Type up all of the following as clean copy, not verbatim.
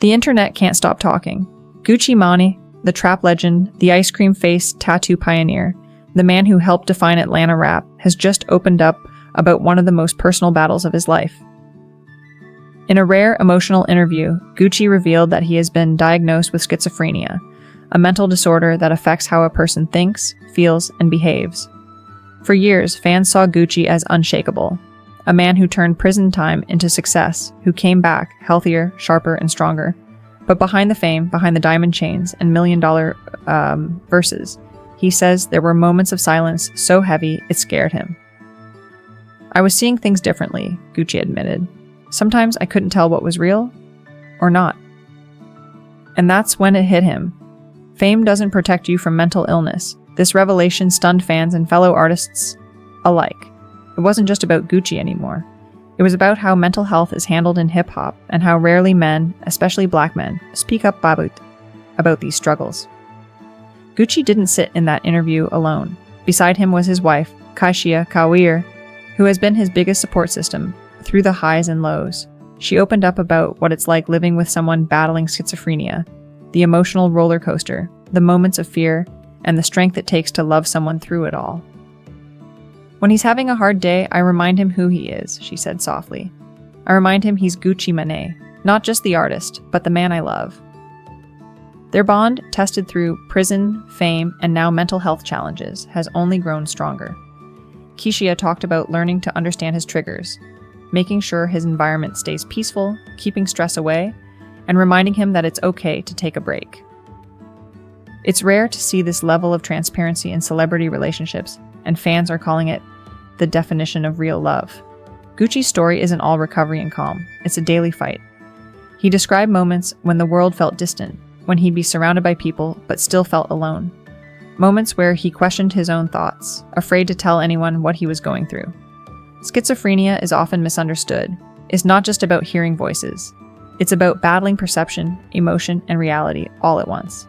The internet can't stop talking. Gucci Mane, the trap legend, the ice cream face tattoo pioneer, the man who helped define Atlanta rap, has just opened up about one of the most personal battles of his life. In a rare emotional interview, Gucci revealed that he has been diagnosed with schizophrenia, a mental disorder that affects how a person thinks, feels, and behaves. For years, fans saw Gucci as unshakable, a man who turned prison time into success, who came back healthier, sharper, and stronger. But behind the fame, behind the diamond chains and million-dollar verses, he says there were moments of silence so heavy it scared him. "I was seeing things differently," Gucci admitted. "Sometimes I couldn't tell what was real or not." And that's when it hit him. Fame doesn't protect you from mental illness. This revelation stunned fans and fellow artists alike. It wasn't just about Gucci anymore. It was about how mental health is handled in hip-hop and how rarely men, especially black men, speak up about these struggles. Gucci didn't sit in that interview alone. Beside him was his wife, Crazier, who has been his biggest support system through the highs and lows. She opened up about what it's like living with someone battling schizophrenia, the emotional roller coaster, the moments of fear, and the strength it takes to love someone through it all. "When he's having a hard day, I remind him who he is," she said softly. "I remind him he's Gucci Mane, not just the artist, but the man I love." Their bond, tested through prison, fame, and now mental health challenges, has only grown stronger. Keisha talked about learning to understand his triggers, making sure his environment stays peaceful, keeping stress away, and reminding him that it's okay to take a break. It's rare to see this level of transparency in celebrity relationships, and fans are calling it the definition of real love. Gucci's story isn't all recovery and calm. It's a daily fight. He described moments when the world felt distant, when he'd be surrounded by people but still felt alone. Moments where he questioned his own thoughts, afraid to tell anyone what he was going through. Schizophrenia is often misunderstood. It's not just about hearing voices. It's about battling perception, emotion, and reality all at once.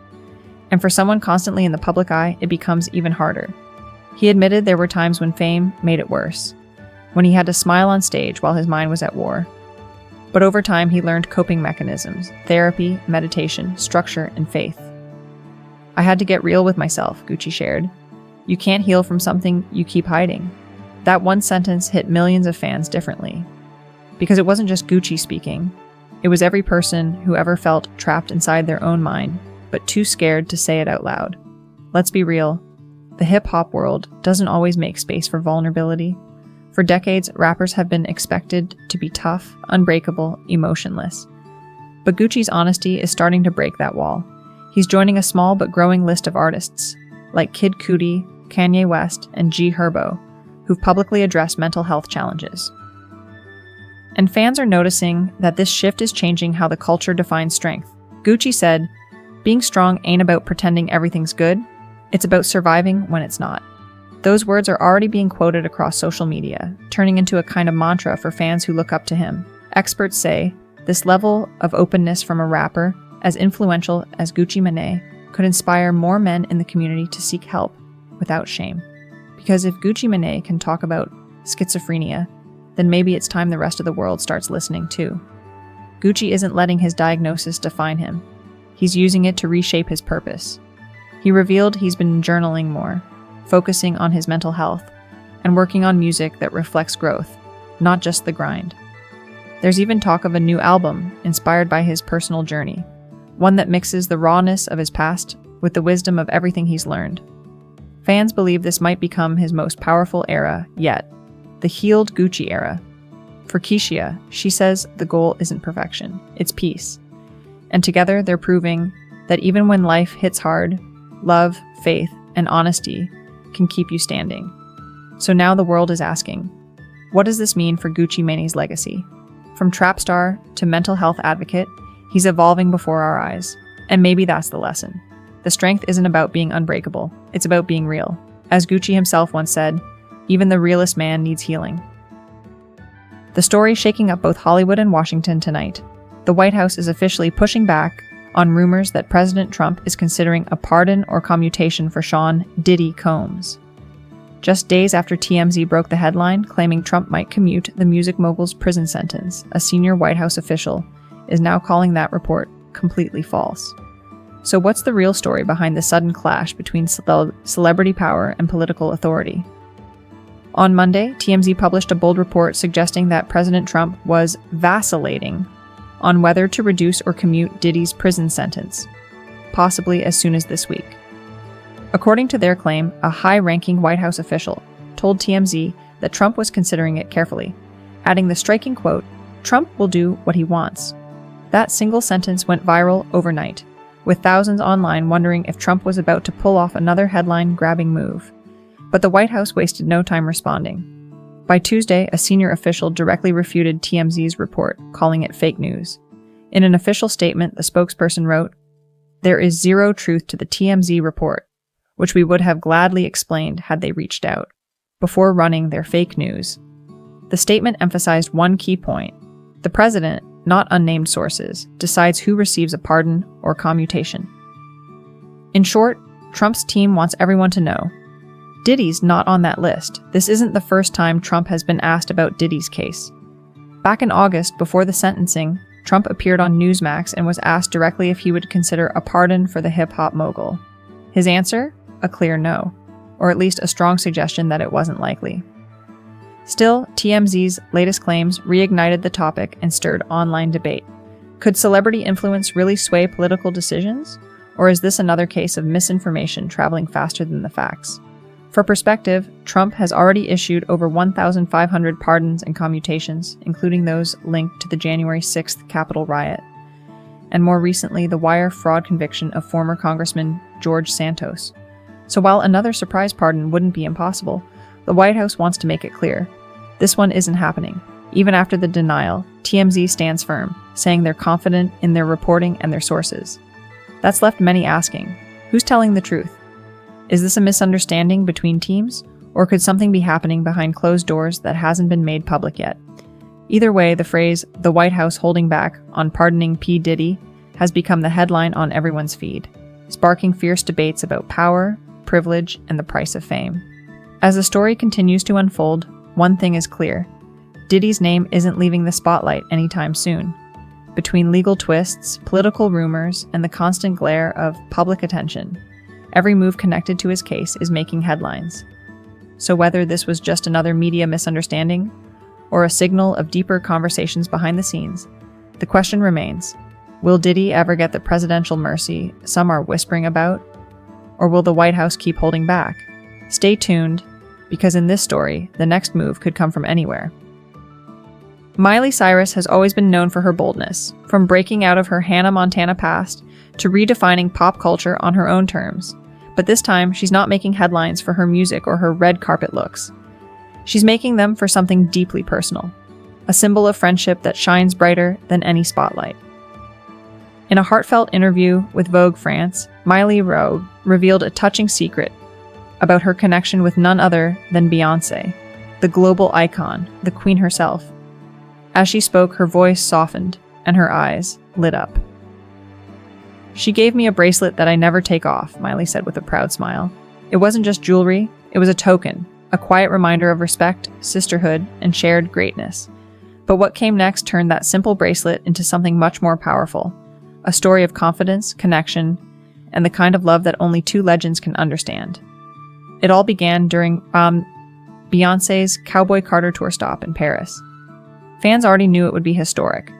And for someone constantly in the public eye, it becomes even harder. He admitted there were times when fame made it worse, when he had to smile on stage while his mind was at war. But over time, he learned coping mechanisms, therapy, meditation, structure, and faith. "I had to get real with myself," Gucci shared. "You can't heal from something you keep hiding." That one sentence hit millions of fans differently. Because it wasn't just Gucci speaking. It was every person who ever felt trapped inside their own mind, but too scared to say it out loud. Let's be real. The hip-hop world doesn't always make space for vulnerability. For decades, rappers have been expected to be tough, unbreakable, emotionless. But Gucci's honesty is starting to break that wall. He's joining a small but growing list of artists, like Kid Cudi, Kanye West, and G Herbo, who've publicly addressed mental health challenges. And fans are noticing that this shift is changing how the culture defines strength. Gucci said, "Being strong ain't about pretending everything's good. It's about surviving when it's not." Those words are already being quoted across social media, turning into a kind of mantra for fans who look up to him. Experts say this level of openness from a rapper, as influential as Gucci Mane, could inspire more men in the community to seek help without shame. Because if Gucci Mane can talk about schizophrenia, then maybe it's time the rest of the world starts listening too. Gucci isn't letting his diagnosis define him. He's using it to reshape his purpose. He revealed he's been journaling more, focusing on his mental health, and working on music that reflects growth, not just the grind. There's even talk of a new album inspired by his personal journey, one that mixes the rawness of his past with the wisdom of everything he's learned. Fans believe this might become his most powerful era yet, the healed Gucci era. For Keisha, she says the goal isn't perfection, it's peace. And together they're proving that even when life hits hard, love, faith, and honesty can keep you standing. So now the world is asking, what does this mean for Gucci Mane's legacy? From trap star to mental health advocate, he's evolving before our eyes. And maybe that's the lesson. The strength isn't about being unbreakable, it's about being real. As Gucci himself once said, even the realest man needs healing. The story shaking up both Hollywood and Washington tonight. The White House is officially pushing back on rumors that President Trump is considering a pardon or commutation for Sean Diddy Combs. Just days after TMZ broke the headline claiming Trump might commute the music mogul's prison sentence, a senior White House official is now calling that report completely false. So what's the real story behind the sudden clash between celebrity power and political authority? On Monday, TMZ published a bold report suggesting that President Trump was vacillating on whether to reduce or commute Diddy's prison sentence, possibly as soon as this week. According to their claim, a high-ranking White House official told TMZ that Trump was considering it carefully, adding the striking quote, "Trump will do what he wants." That single sentence went viral overnight, with thousands online wondering if Trump was about to pull off another headline-grabbing move. But the White House wasted no time responding. By Tuesday, a senior official directly refuted TMZ's report, calling it fake news. In an official statement, the spokesperson wrote, "There is zero truth to the TMZ report, which we would have gladly explained had they reached out," before running their fake news. The statement emphasized one key point. The president, not unnamed sources, decides who receives a pardon or commutation. In short, Trump's team wants everyone to know. Diddy's not on that list. This isn't the first time Trump has been asked about Diddy's case. Back in August, before the sentencing, Trump appeared on Newsmax and was asked directly if he would consider a pardon for the hip-hop mogul. His answer? A clear no, or at least a strong suggestion that it wasn't likely. Still, TMZ's latest claims reignited the topic and stirred online debate. Could celebrity influence really sway political decisions? Or is this another case of misinformation traveling faster than the facts? For perspective, Trump has already issued over 1,500 pardons and commutations, including those linked to the January 6th Capitol riot, and more recently the wire fraud conviction of former Congressman George Santos. So while another surprise pardon wouldn't be impossible, the White House wants to make it clear. This one isn't happening. Even after the denial, TMZ stands firm, saying they're confident in their reporting and their sources. That's left many asking, who's telling the truth? Is this a misunderstanding between teams, or could something be happening behind closed doors that hasn't been made public yet? Either way, the phrase, "the White House holding back on pardoning P. Diddy," has become the headline on everyone's feed, sparking fierce debates about power, privilege, and the price of fame. As the story continues to unfold, one thing is clear. Diddy's name isn't leaving the spotlight anytime soon. Between legal twists, political rumors, and the constant glare of public attention, every move connected to his case is making headlines. So whether this was just another media misunderstanding, or a signal of deeper conversations behind the scenes, the question remains, will Diddy ever get the presidential mercy some are whispering about? Or will the White House keep holding back? Stay tuned, because in this story, the next move could come from anywhere. Miley Cyrus has always been known for her boldness, from breaking out of her Hannah Montana past to redefining pop culture on her own terms. But this time, she's not making headlines for her music or her red carpet looks. She's making them for something deeply personal, a symbol of friendship that shines brighter than any spotlight. In a heartfelt interview with Vogue France, Miley revealed a touching secret about her connection with none other than Beyoncé, the global icon, the queen herself. As she spoke, her voice softened and her eyes lit up. "She gave me a bracelet that I never take off," Miley said with a proud smile. "It wasn't just jewelry, it was a token, a quiet reminder of respect, sisterhood, and shared greatness. But what came next turned that simple bracelet into something much more powerful, a story of confidence, connection, and the kind of love that only two legends can understand." It all began during Beyoncé's Cowboy Carter tour stop in Paris. Fans already knew it would be historic,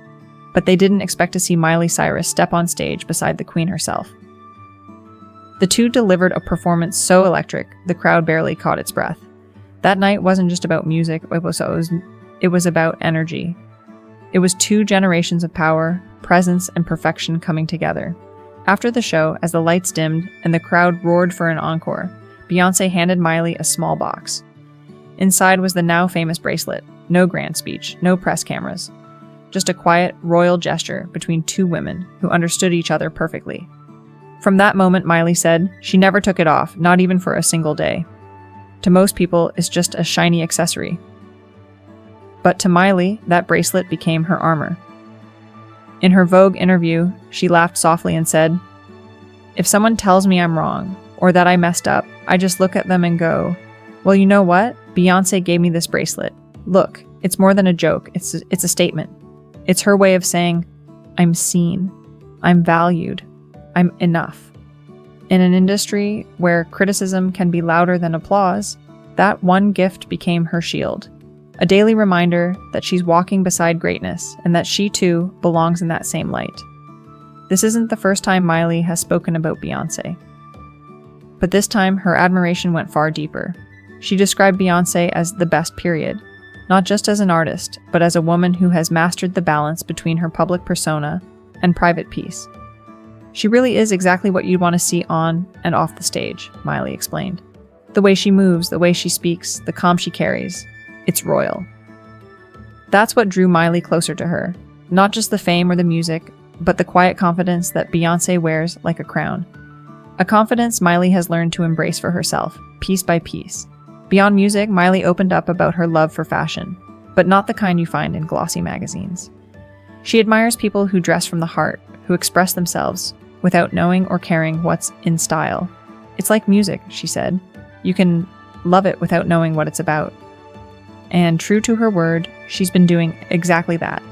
but they didn't expect to see Miley Cyrus step on stage beside the queen herself. The two delivered a performance so electric, the crowd barely caught its breath. That night wasn't just about music, it was about energy. It was two generations of power, presence, and perfection coming together. After the show, as the lights dimmed and the crowd roared for an encore, Beyoncé handed Miley a small box. Inside was the now famous bracelet. No grand speech, no press cameras. Just a quiet, royal gesture between two women who understood each other perfectly. From that moment, Miley said, she never took it off, not even for a single day. To most people, it's just a shiny accessory. But to Miley, that bracelet became her armor. In her Vogue interview, she laughed softly and said, "If someone tells me I'm wrong, or that I messed up, I just look at them and go, well, you know what? Beyoncé gave me this bracelet. Look, it's more than a joke, it's a statement. It's her way of saying, I'm seen. I'm valued. I'm enough. In an industry where criticism can be louder than applause, that one gift became her shield. A daily reminder that she's walking beside greatness and that she too belongs in that same light. This isn't the first time Miley has spoken about Beyoncé. But this time, her admiration went far deeper. She described Beyoncé as the best period, not just as an artist, but as a woman who has mastered the balance between her public persona and private peace. She really is exactly what you'd want to see on and off the stage, Miley explained. The way she moves, the way she speaks, the calm she carries. It's royal. That's what drew Miley closer to her. Not just the fame or the music, but the quiet confidence that Beyoncé wears like a crown. A confidence Miley has learned to embrace for herself, piece by piece. Beyond music, Miley opened up about her love for fashion, but not the kind you find in glossy magazines. She admires people who dress from the heart, who express themselves without knowing or caring what's in style. It's like music, she said. You can love it without knowing what it's about. And true to her word, she's been doing exactly that.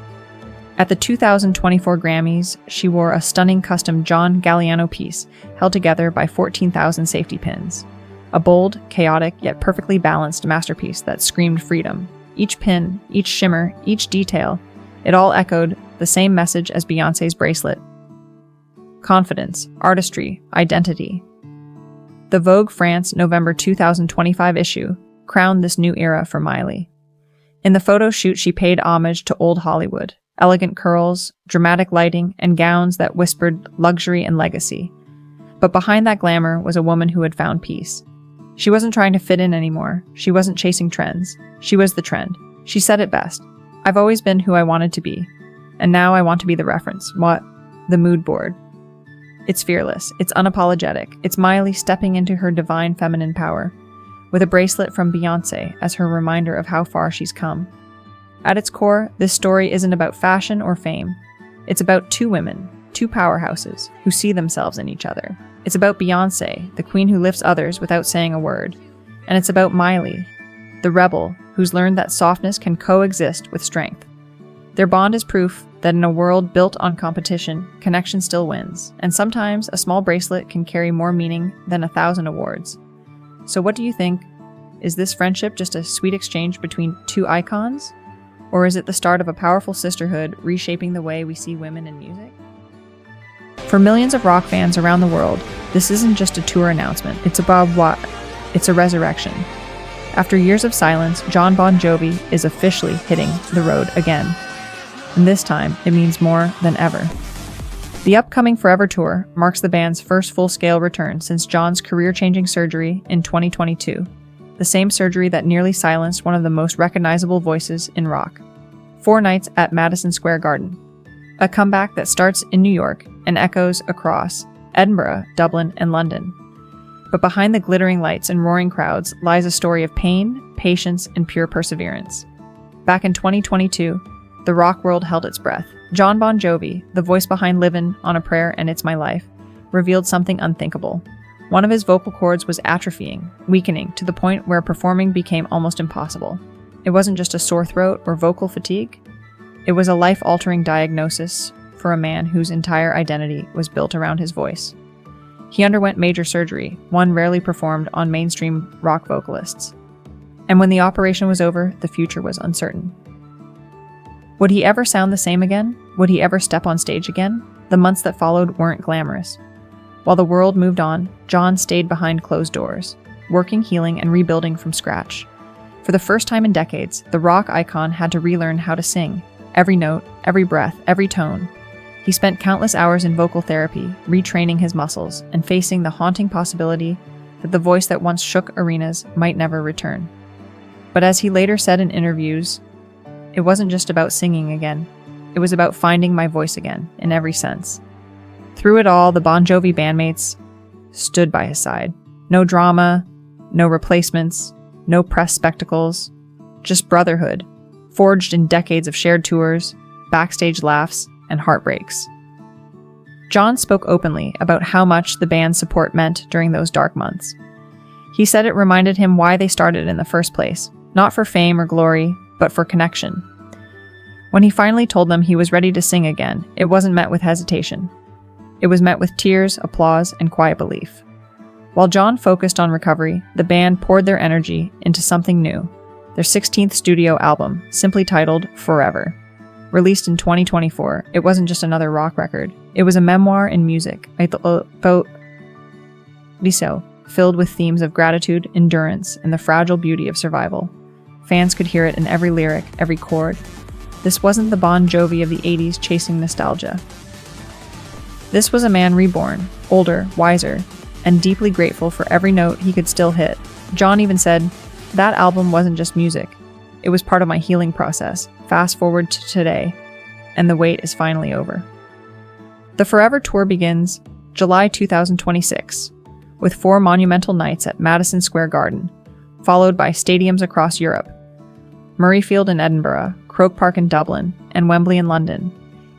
At the 2024 Grammys, she wore a stunning custom John Galliano piece held together by 14,000 safety pins. A bold, chaotic, yet perfectly balanced masterpiece that screamed freedom. Each pin, each shimmer, each detail, it all echoed the same message as Beyoncé's bracelet. Confidence, artistry, identity. The Vogue France November 2025 issue crowned this new era for Miley. In the photo shoot, she paid homage to old Hollywood. Elegant curls, dramatic lighting, and gowns that whispered luxury and legacy. But behind that glamour was a woman who had found peace. She wasn't trying to fit in anymore. She wasn't chasing trends. She was the trend. She said it best. I've always been who I wanted to be. And now I want to be the reference. What? The mood board. It's fearless. It's unapologetic. It's Miley stepping into her divine feminine power, with a bracelet from Beyoncé as her reminder of how far she's come. At its core, this story isn't about fashion or fame. It's about two women, two powerhouses, who see themselves in each other. It's about Beyoncé, the queen who lifts others without saying a word. And it's about Miley, the rebel who's learned that softness can coexist with strength. Their bond is proof that in a world built on competition, connection still wins. And sometimes a small bracelet can carry more meaning than 1,000 awards. So what do you think? Is this friendship just a sweet exchange between two icons? Or is it the start of a powerful sisterhood reshaping the way we see women in music? For millions of rock fans around the world, this isn't just a tour announcement. It's about what? It's a resurrection. After years of silence, Jon Bon Jovi is officially hitting the road again. And this time, it means more than ever. The upcoming Forever Tour marks the band's first full-scale return since John's career-changing surgery in 2022. The same surgery that nearly silenced one of the most recognizable voices in rock. 4 nights at Madison Square Garden. A comeback that starts in New York and echoes across Edinburgh, Dublin, and London. But behind the glittering lights and roaring crowds lies a story of pain, patience, and pure perseverance. Back in 2022, the rock world held its breath. Jon Bon Jovi, the voice behind Livin' on a Prayer and It's My Life, revealed something unthinkable. One of his vocal cords was atrophying, weakening, to the point where performing became almost impossible. It wasn't just a sore throat or vocal fatigue. It was a life-altering diagnosis for a man whose entire identity was built around his voice. He underwent major surgery, one rarely performed on mainstream rock vocalists. And when the operation was over, the future was uncertain. Would he ever sound the same again? Would he ever step on stage again? The months that followed weren't glamorous. While the world moved on, Jon stayed behind closed doors, working, healing, and rebuilding from scratch. For the first time in decades, the rock icon had to relearn how to sing. Every note, every breath, every tone. He spent countless hours in vocal therapy, retraining his muscles, and facing the haunting possibility that the voice that once shook arenas might never return. But as he later said in interviews, it wasn't just about singing again. It was about finding my voice again, in every sense. Through it all, the Bon Jovi bandmates stood by his side. No drama, no replacements, no press spectacles, just brotherhood, forged in decades of shared tours, backstage laughs, and heartbreaks. Jon spoke openly about how much the band's support meant during those dark months. He said it reminded him why they started in the first place, not for fame or glory, but for connection. When he finally told them he was ready to sing again, it wasn't met with hesitation. It was met with tears, applause, and quiet belief. While John focused on recovery, the band poured their energy into something new, their 16th studio album, simply titled Forever. Released in 2024, it wasn't just another rock record. It was a memoir in music, filled with themes of gratitude, endurance, and the fragile beauty of survival. Fans could hear it in every lyric, every chord. This wasn't the Bon Jovi of the 80s chasing nostalgia. This was a man reborn, older, wiser, and deeply grateful for every note he could still hit. John even said, "That album wasn't just music. It was part of my healing process. Fast forward to today, and the wait is finally over." The Forever Tour begins July 2026, with 4 monumental nights at Madison Square Garden, followed by stadiums across Europe: Murrayfield in Edinburgh, Croke Park in Dublin, and Wembley in London.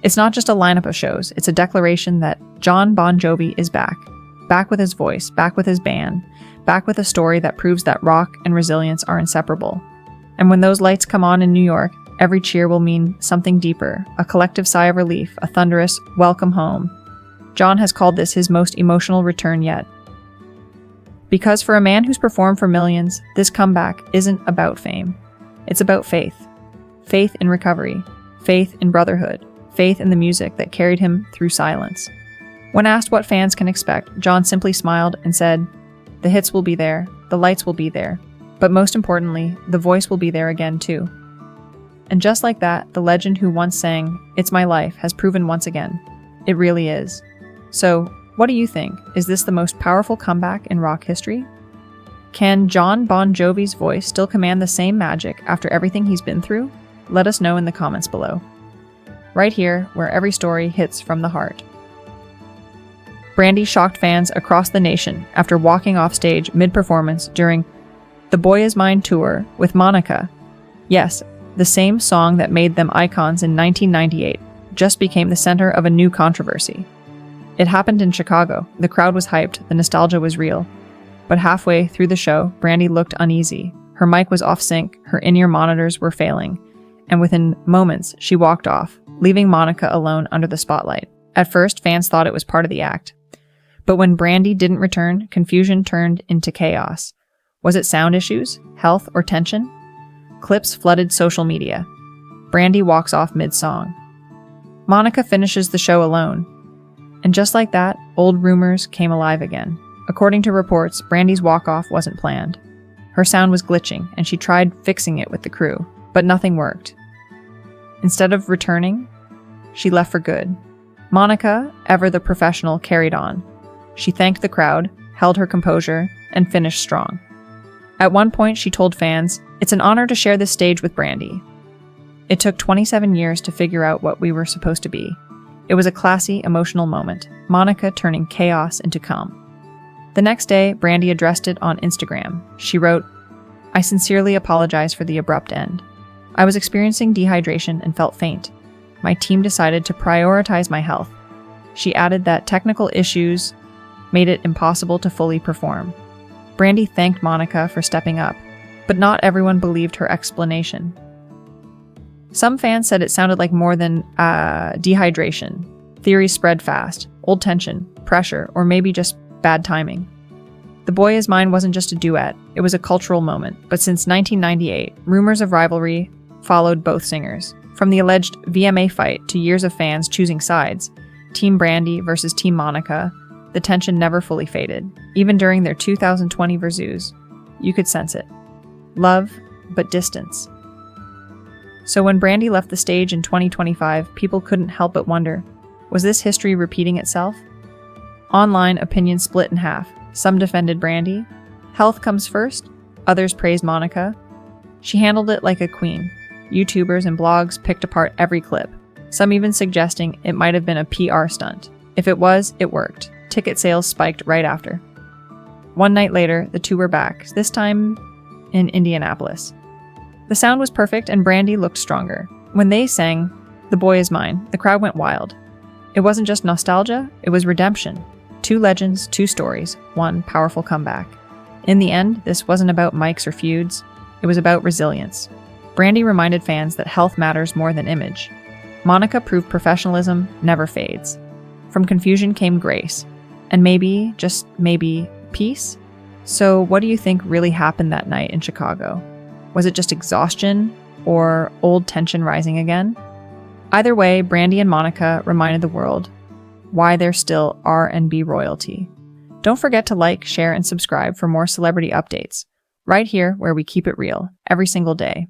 It's not just a lineup of shows, it's a declaration that John Bon Jovi is back. Back with his voice, back with his band, back with a story that proves that rock and resilience are inseparable. And when those lights come on in New York, every cheer will mean something deeper, a collective sigh of relief, a thunderous welcome home. John has called this his most emotional return yet. Because for a man who's performed for millions, this comeback isn't about fame. It's about faith. Faith in recovery, faith in brotherhood, faith in the music that carried him through silence. When asked what fans can expect, John simply smiled and said, "The hits will be there, the lights will be there, but most importantly, the voice will be there again too." And just like that, the legend who once sang, "It's my life," has proven once again. It really is. So, what do you think? Is this the most powerful comeback in rock history? Can John Bon Jovi's voice still command the same magic after everything he's been through? Let us know in the comments below. Right here, where every story hits from the heart. Brandy shocked fans across the nation after walking off stage mid-performance during the Boy Is Mine tour with Monica. Yes, the same song that made them icons in 1998 just became the center of a new controversy. It happened in Chicago. The crowd was hyped, the nostalgia was real. But halfway through the show, Brandy looked uneasy. Her mic was off sync, her in-ear monitors were failing, and within moments, she walked off, leaving Monica alone under the spotlight. At first, fans thought it was part of the act. But when Brandy didn't return, confusion turned into chaos. Was it sound issues, health, or tension? Clips flooded social media. Brandy walks off mid-song. Monica finishes the show alone. And just like that, old rumors came alive again. According to reports, Brandy's walk-off wasn't planned. Her sound was glitching, and she tried fixing it with the crew, but nothing worked. Instead of returning, she left for good. Monica, ever the professional, carried on. She thanked the crowd, held her composure, and finished strong. At one point, she told fans, "It's an honor to share this stage with Brandy." It took 27 years to figure out what we were supposed to be. It was a classy, emotional moment, Monica turning chaos into calm. The next day, Brandy addressed it on Instagram. She wrote, "I sincerely apologize for the abrupt end. I was experiencing dehydration and felt faint. My team decided to prioritize my health." She added that technical issues made it impossible to fully perform. Brandy thanked Monica for stepping up, but not everyone believed her explanation. Some fans said it sounded like more than dehydration. Theories spread fast: old tension, pressure, or maybe just bad timing. The Boy Is Mine wasn't just a duet, it was a cultural moment, but since 1998, rumors of rivalry followed both singers. From the alleged VMA fight to years of fans choosing sides, Team Brandy versus Team Monica, the tension never fully faded. Even during their 2020 Versus, you could sense it. Love, but distance. So when Brandy left the stage in 2025, people couldn't help but wonder, was this history repeating itself? Online, opinions split in half. Some defended Brandy. Health comes first. Others praised Monica. She handled it like a queen. YouTubers and blogs picked apart every clip, some even suggesting it might have been a PR stunt. If it was, it worked. Ticket sales spiked right after. One night later, the two were back, this time in Indianapolis. The sound was perfect and Brandy looked stronger. When they sang "The Boy Is Mine," the crowd went wild. It wasn't just nostalgia, it was redemption. Two legends, two stories, one powerful comeback. In the end, this wasn't about mics or feuds, it was about resilience. Brandy reminded fans that health matters more than image. Monica proved professionalism never fades. From confusion came grace. And maybe, just maybe, peace? So what do you think really happened that night in Chicago? Was it just exhaustion or old tension rising again? Either way, Brandy and Monica reminded the world why they're still R&B royalty. Don't forget to like, share, and subscribe for more celebrity updates, right here where we keep it real, every single day.